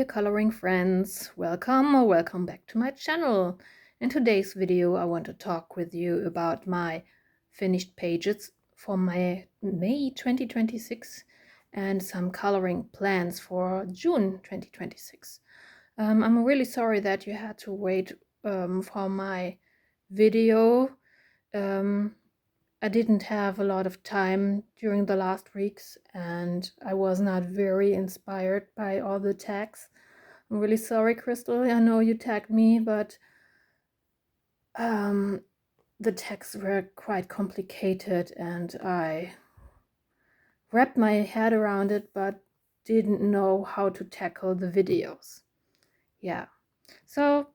dear coloring friends, welcome or welcome back to my channel. In today's video I want to talk with you about my finished pages for my May 2026 and some coloring plans for June 2026. I'm really sorry that you had to wait for my video. I didn't have a lot of time during the last weeks and I was not very inspired by all the tags. I'm really sorry, Crystal. I know you tagged me, but the tags were quite complicated and I wrapped my head around it but didn't know how to tackle the videos. Yeah, so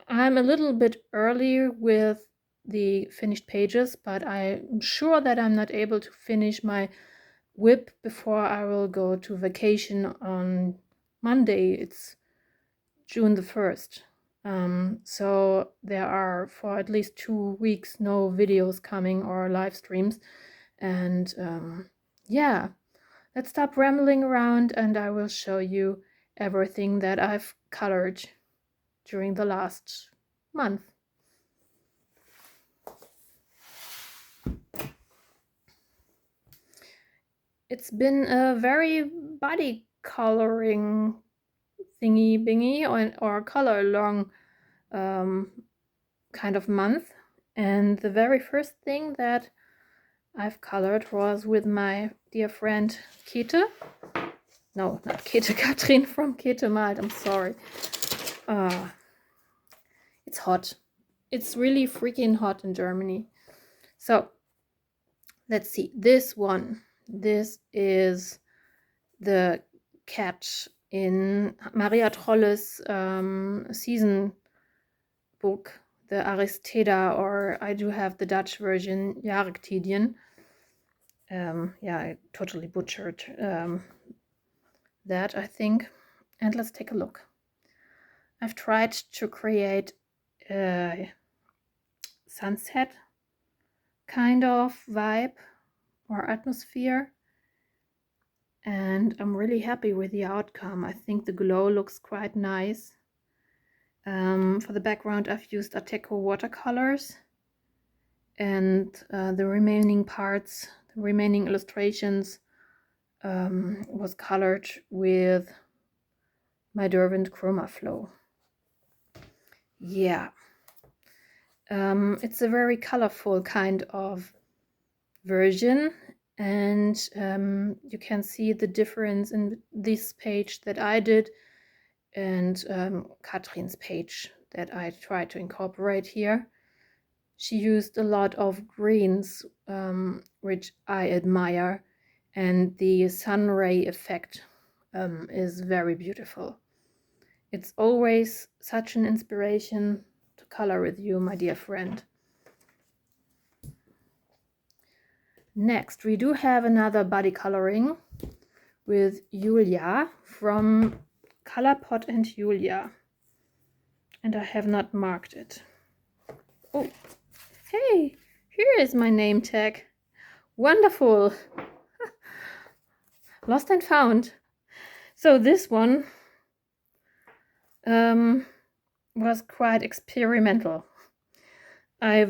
I'm a little bit early with the finished pages, but I'm sure that I'm not able to finish my whip before I will go to vacation on Monday. It's June the 1st. So there are for at least 2 weeks no videos coming or live streams. And yeah, let's stop rambling around and I will show you everything that I've colored during the last month. It's been a very body coloring thingy bingy or color long kind of month, and the very first thing that I've colored was with my dear friend Kete. No, not Kete, Katrin from Kete Malt, I'm sorry. It's hot. It's really freaking hot in Germany. So let's see, this one. This is the cat in Maria Trolle's season book, the Aristeda, or I do have the Dutch version, Jahrestidien. Yeah, I totally butchered that, I think. And let's take a look. I've tried to create a sunset kind of vibe or atmosphere, and I'm really happy with the outcome. I think the glow looks quite nice. For the background I've used Arteco watercolors, and the remaining parts, the remaining illustrations was colored with my Derwent Chroma Flow. Yeah, it's a very colorful kind of version, and you can see the difference in this page that I did and Katrin's page that I tried to incorporate here. She used a lot of greens, which I admire, and the sun ray effect is very beautiful. It's always such an inspiration to color with you, my dear friend. Next, we do have another body coloring with Julia from ColourPop and Julia, and I have not marked it. Oh, hey, here is my name tag. Wonderful. Lost and found. So this one was quite experimental. I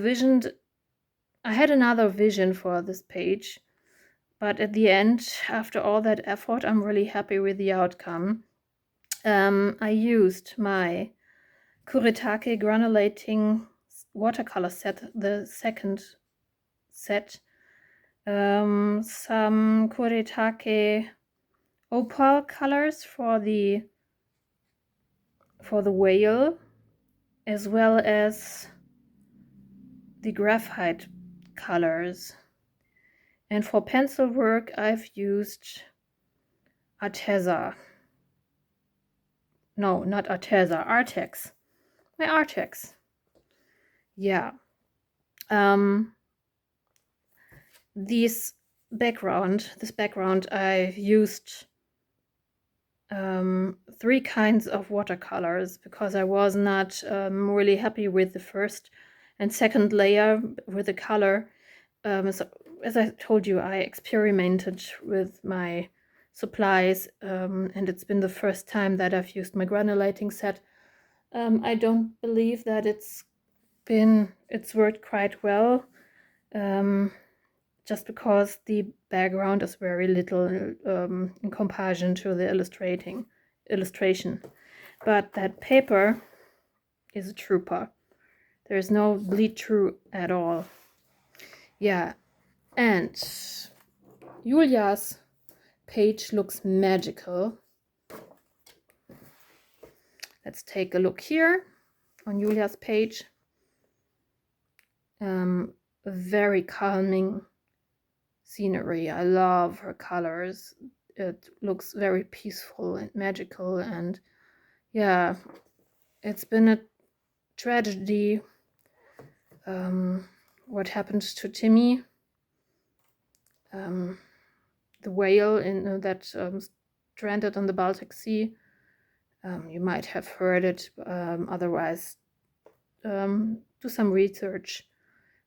had another vision for this page, but at the end, after all that effort, I'm really happy with the outcome. I used my Kuretake granulating watercolor set, the second set, some Kuretake opal colors for the whale, as well as the graphite colors. And for pencil work I've used Arteza. No, not Arteza, Artex. My Artex. Yeah. This background I've used 3 kinds of watercolors because I was not really happy with the first and second layer with the color. So, as I told you, I experimented with my supplies, and it's been the first time that I've used my granulating set. I don't believe that it's worked quite well, just because the background is very little in comparison to the illustration. But that paper is a trooper. There's no bleed through at all. Yeah, and Julia's page looks magical. Let's take a look here on Julia's page. A very calming scenery. I love her colors. It looks very peaceful and magical, and yeah, it's been a tragedy. What happened to Timmy, the whale that stranded on the Baltic Sea. You might have heard it. Otherwise, do some research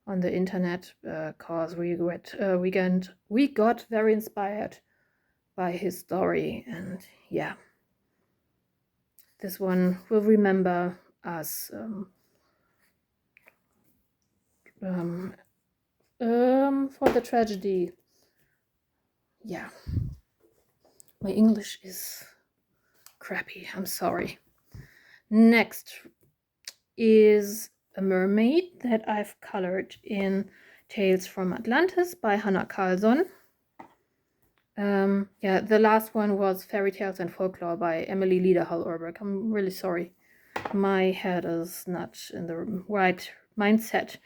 on the internet, because we got very inspired by his story, and yeah, this one will remember us for the tragedy. Yeah, my English is crappy, I'm sorry. Next is a mermaid that I've colored in Tales from Atlantis by Hannah Carlson. Yeah, the last one was Fairy Tales and Folklore by Emily Liederhall-Urberg. I'm really sorry. My head is not in the right mindset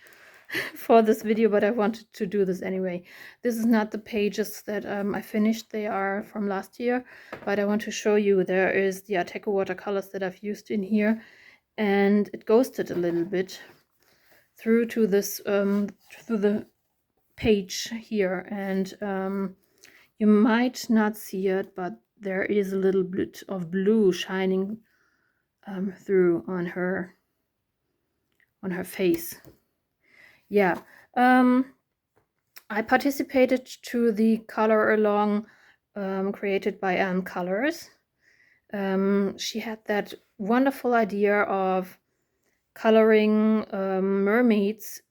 for this video, but I wanted to do this anyway. This is not the pages that I finished. They are from last year, but I want to show you there is the Arteco watercolors that I've used in here, and it ghosted a little bit through to this through the page here, and you might not see it, but there is a little bit of blue shining through on her face. Yeah, I participated to the color along created by Colors. She had that wonderful idea of coloring mermaids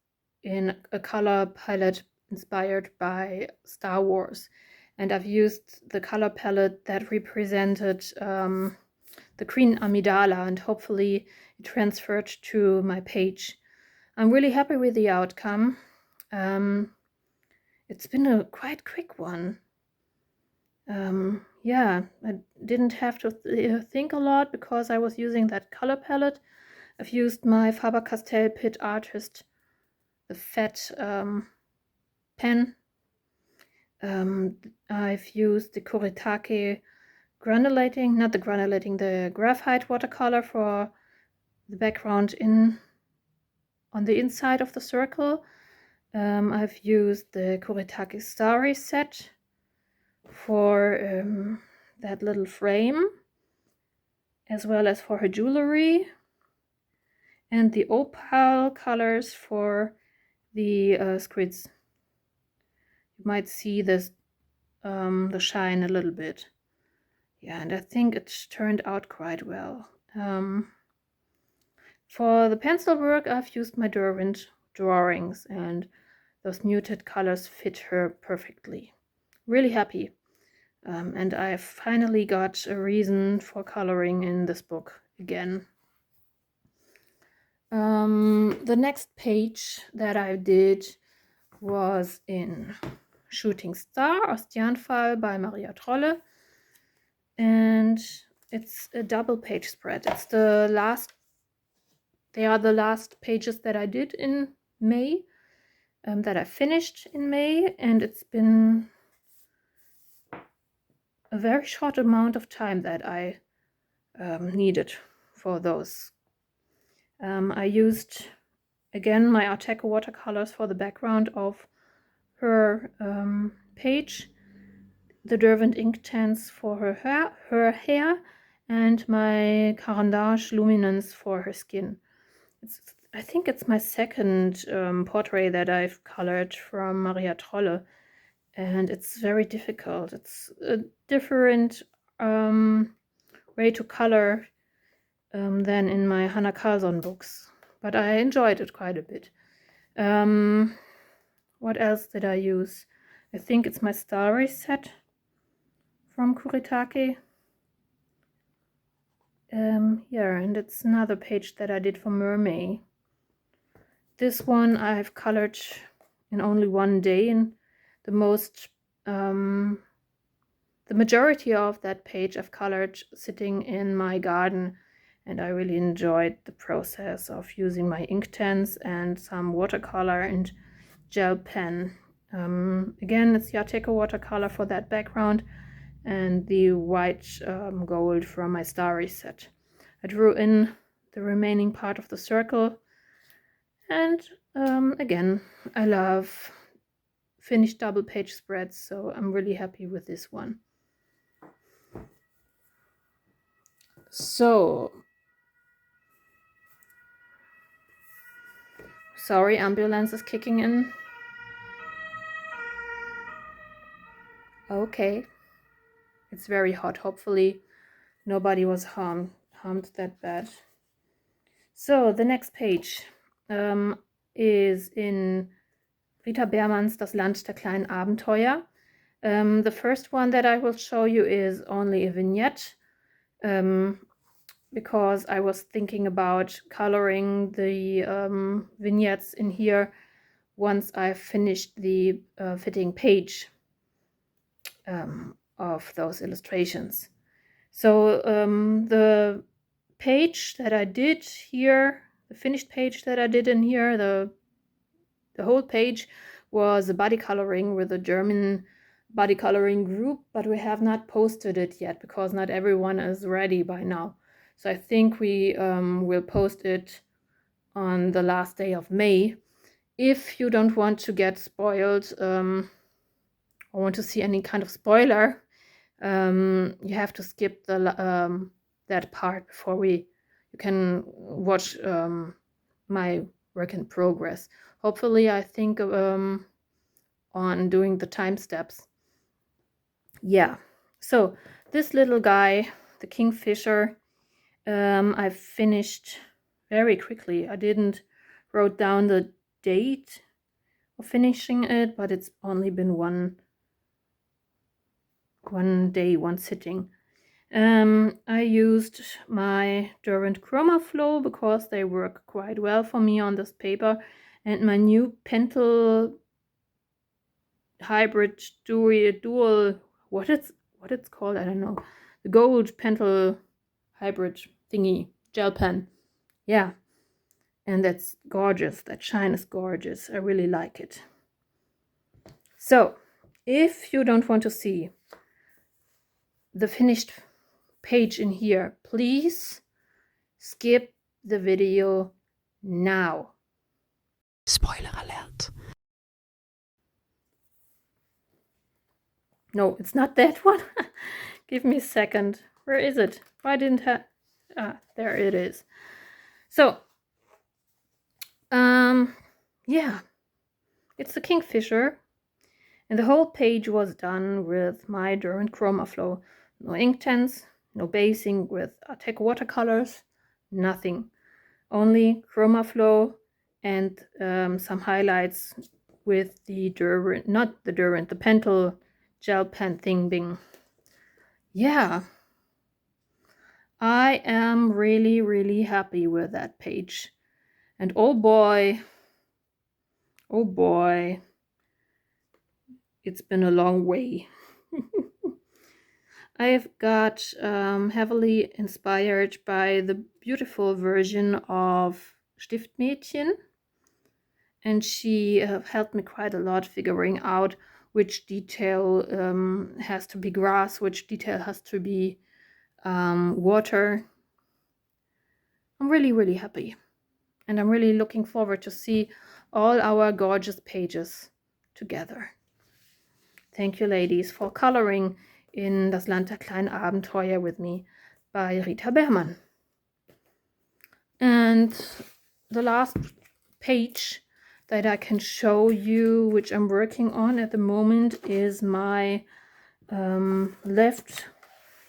in a color palette inspired by Star Wars, and I've used the color palette that represented the Queen Amidala, and hopefully it transferred to my page. I'm really happy with the outcome. It's been a quite quick one. Yeah, I didn't have to think a lot because I was using that color palette. I've used my Faber-Castell Pit Artist, the fat pen. I've used the Kuretake the graphite watercolor for the background on the inside of the circle. I've used the Kuretake Starry set for that little frame, as well as for her jewelry, and the opal colors for the squids. You might see this the shine a little bit. Yeah, and I think it turned out quite well. For the pencil work, I've used my Derwent drawings, and those muted colors fit her perfectly. Really happy. And I finally got a reason for coloring in this book again. The next page that I did was in Shooting Star or Stjärnfall by Maria Trolle, and it's a double page spread. It's they are the last pages that I did in May, that I finished in May, and it's been a very short amount of time that I needed for those. I used again my Arteco watercolors for the background of her page, the Derwent Inktense for her hair, and my Caran-d'Ache Luminance for her skin. I think it's my second portrait that I've colored from Maria Trolle, and it's very difficult. It's a different way to color than in my Hannah Carlson books, but I enjoyed it quite a bit. What else did I use? I think it's my Starry set from Kuretake. Yeah, and it's another page that I did for Mermaid. This one I've colored in only one day, and the majority of that page I've colored sitting in my garden, and I really enjoyed the process of using my Inktense and some watercolor and gel pen. Again, it's the Arteco watercolor for that background and the white gold from my Starry set. I drew in the remaining part of the circle, and again, I love finished double page spreads, so I'm really happy with this one. So, sorry, ambulance is kicking in. Okay, it's very hot. Hopefully nobody was harmed that bad. So the next page is in Rita Bermans Das Land der kleinen Abenteuer. The first one that I will show you is only a vignette, because I was thinking about coloring the vignettes in here once I've finished the fitting page of those illustrations. So the page that I did here, the finished page that I did in here, the whole page was a body coloring with a German body coloring group, but we have not posted it yet because not everyone is ready by now. So I think we will post it on the last day of May. If you don't want to get spoiled or want to see any kind of spoiler, you have to skip the that part before you can watch my work in progress. Hopefully, I think on doing the time steps. Yeah, so this little guy, the kingfisher, I finished very quickly. I didn't wrote down the date of finishing it, but it's only been one day, one sitting. I used my Derwent Chroma Flow because they work quite well for me on this paper, and my new Pentel hybrid dual what it's called, I don't know, the gold Pentel hybrid thingy gel pen. Yeah, and that's gorgeous. That shine is gorgeous. I really like it. So if you don't want to see the finished page in here, please skip the video now. Spoiler alert. No, it's not that one. Give me a second. Where is it? Why didn't I? There it is. So, yeah, it's the kingfisher, and the whole page was done with my Derwent Chroma Flow. No Inktense, no basing with Arteco watercolors, nothing. Only Chroma Flow and some highlights with the Derwent, not the Derwent, the Pentel gel pen thing bing. Yeah, I am really, really happy with that page. And oh boy, it's been a long way. I've got heavily inspired by the beautiful version of Stiftmädchen, and she helped me quite a lot figuring out which detail has to be grass, which detail has to be water. I'm really, really happy, and I'm really looking forward to see all our gorgeous pages together. Thank you, ladies, for coloring in Das Land der kleinen Abenteuer with me by Rita Bermans. And the last page that I can show you, which I'm working on at the moment, is my left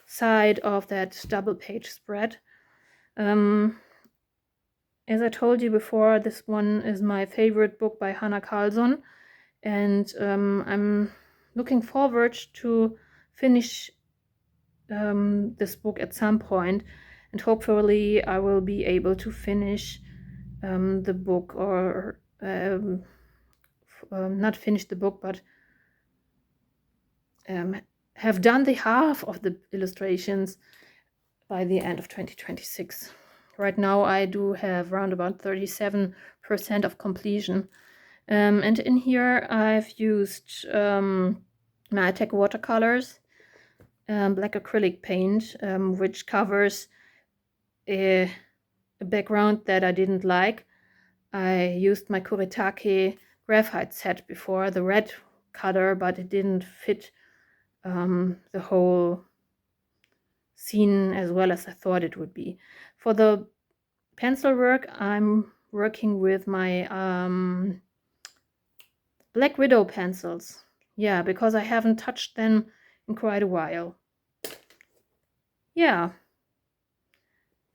side of that double page spread. As I told you before, this one is my favorite book by Hannah Carlson, and I'm looking forward to finish this book at some point, and hopefully I will be able to finish the book, or not finish the book, but have done the half of the illustrations by the end of 2026. Right now I do have around about 37% of completion. And in here I've used Tech watercolors, black acrylic paint, which covers a background that I didn't like. I used my Kuretake graphite set before, the red color, but it didn't fit the whole scene as well as I thought it would be. For the pencil work, I'm working with my Black Widow pencils. Yeah, because I haven't touched them in quite a while. Yeah.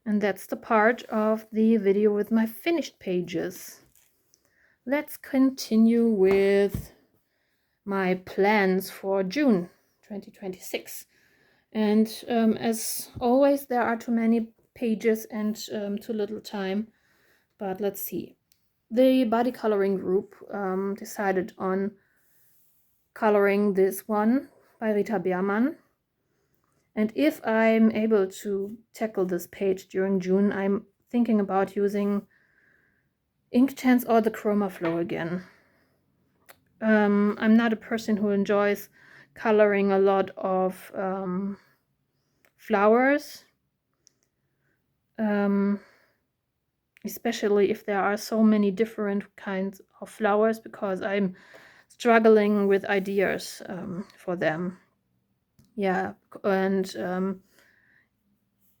And that's the part of the video with my finished pages. Let's continue with my plans for June 2026. And as always, there are too many pages and too little time. But let's see. The body coloring group decided on coloring this one by Rita Bermans. And if I'm able to tackle this page during June, I'm thinking about using Inktense or the Chroma Flow again. I'm not a person who enjoys coloring a lot of flowers, especially if there are so many different kinds of flowers, because I'm struggling with ideas for them. Yeah, and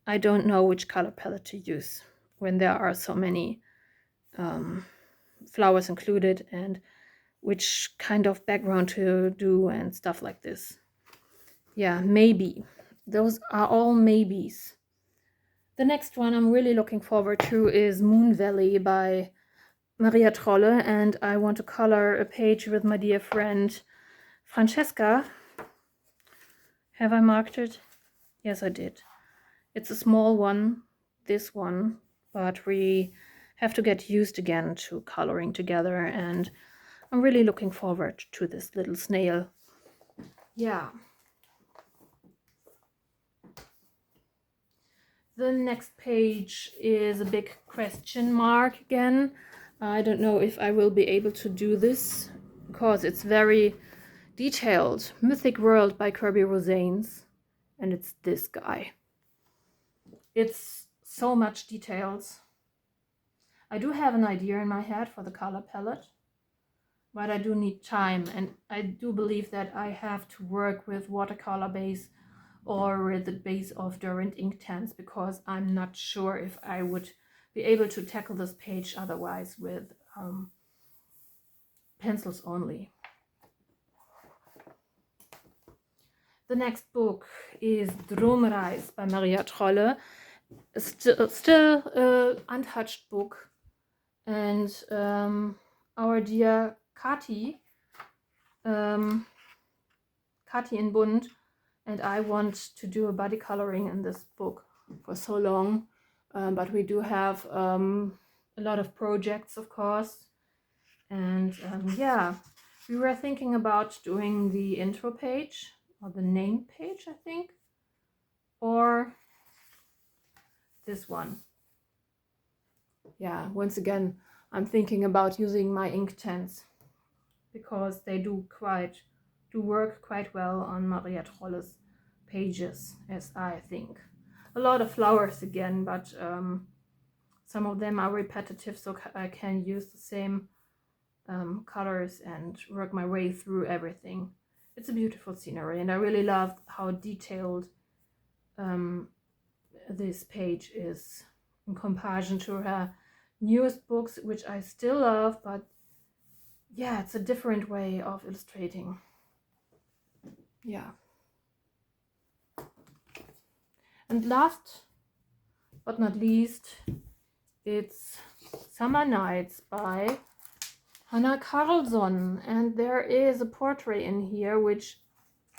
I don't know which color palette to use when there are so many flowers included, and which kind of background to do and stuff like this. Yeah, maybe. Those are all maybes. The next one I'm really looking forward to is Moon Valley by Maria Trolle, and I want to color a page with my dear friend Francesca. Have I marked it? Yes, I did. It's a small one, this one, but we have to get used again to coloring together, and I'm really looking forward to this little snail. Yeah. The next page is a big question mark again. I don't know if I will be able to do this because it's very detailed. Mythic World by Kirby Rosanes, and it's this guy. It's so much details. I do have an idea in my head for the color palette, but I do need time, and I do believe that I have to work with watercolor base or with the base of Durant Inktense, because I'm not sure if I would be able to tackle this page otherwise with pencils only. The next book is Dromreis by Maria Trolle. Still untouched book, and our dear Kati in Bund and I want to do a body coloring in this book for so long, but we do have a lot of projects, of course, and yeah, we were thinking about doing the intro page or the name page, I think, or this one. Yeah, once again, I'm thinking about using my Inktense because they do work quite well on Maria Trolle's pages, as I think. A lot of flowers again, but some of them are repetitive, so I can use the same colors and work my way through everything. It's a beautiful scenery, and I really love how detailed this page is in comparison to her newest books, which I still love, but yeah, it's a different way of illustrating. Yeah. And last but not least, it's Summer Nights by Hannah Carlson, and there is a portrait in here which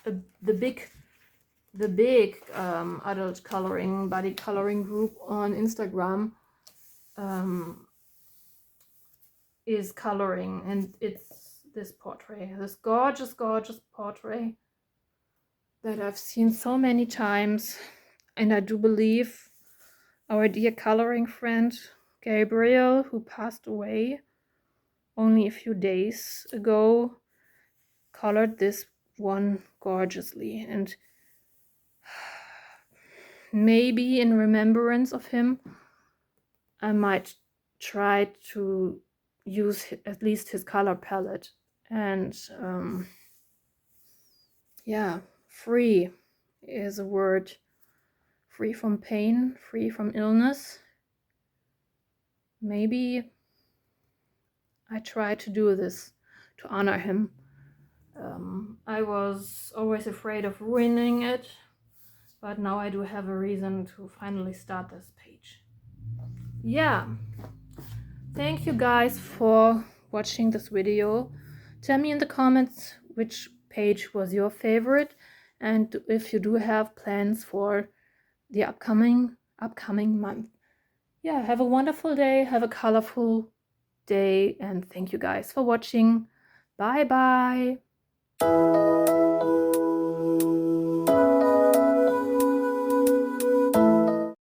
the big adult coloring body coloring group on Instagram is coloring, and it's this portrait, this gorgeous portrait that I've seen so many times. And I do believe our dear coloring friend Gabriel, who passed away only a few days ago, colored this one gorgeously. And maybe in remembrance of him, I might try to use at least his color palette. And yeah, free is a word. Free from pain, free from illness. Maybe I try to do this to honor him. I was always afraid of ruining it, but now I do have a reason to finally start this page. Yeah, thank you guys for watching this video. Tell me in the comments which page was your favorite, and if you do have plans for the upcoming month. Yeah, have a wonderful day, have a colorful day, and thank you guys for watching. Bye bye.